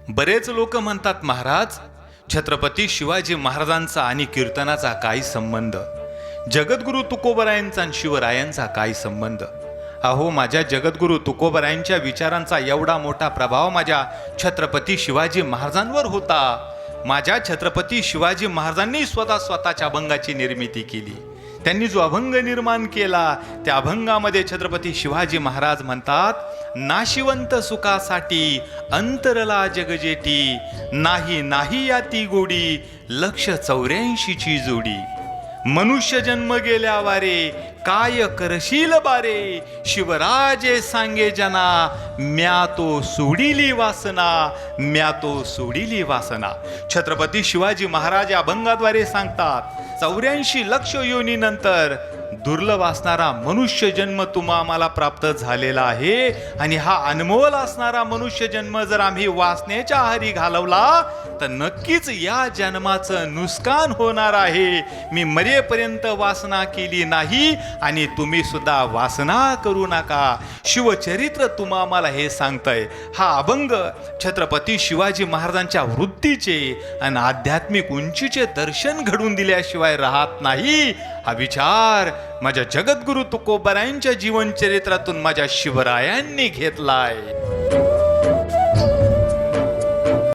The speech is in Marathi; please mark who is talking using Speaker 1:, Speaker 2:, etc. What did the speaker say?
Speaker 1: बरेच लोक म्हणतात, महाराज, छत्रपती शिवाजी महाराजांचा आणि कीर्तनाचा काय संबंध? जगद्गुरु तुकोबरायांचा आणि शिवरायांचा काय संबंध? अहो, माझ्या जगद्गुरु तुकोबरायांच्या विचारांचा एवढा मोठा प्रभाव माझ्या छत्रपती शिवाजी महाराजांवर होता. माझ्या छत्रपती शिवाजी महाराजांनी स्वतःच्या अभंगाची निर्मिती केली. त्यांनी जो अभंग निर्माण केला, त्या अभंगामध्ये छत्रपती शिवाजी महाराज म्हणतात, नाशिवंत सुखासाठी अंतरला जगजेटी, नाही नाही याती गोडी, 184ची जोडी. मनुष्य जन्म गेल्या वारे, काय करशील बारे, शिवराजे सांगे जना, म्या तो सोडिली वासना, म्या तो सोडिली वासना. छत्रपती शिवाजी महाराज या अभंगाद्वारे सांगतात, 84 लक्ष योनीनंतर दुर्लभ असणारा मनुष्य जन्म आम्हाला प्राप्त झालेला आहे. आणि हा अनमोल असणारा मनुष्य जन्म जर आम्ही वासनेच्या आहारी घालवला तर नक्कीच या जन्माचं नुकसान होणार आहे. मी मरेपर्यंत वासना केली नाही आणि तुम्ही सुद्धा वासना करू नका. शिवचरित्र आम्हाला हे सांगतंय. हा अभंग छत्रपती शिवाजी महाराजांच्या वृत्तीचे आणि आध्यात्मिक उंचीचे दर्शन घडून दिल्याशिवाय राहत नाही. हा विचार माझ्या जगद्गुरु तुकोबरायांच्या जीवनचरित्रातून माझ्या शिवरायांनी घेतलाय.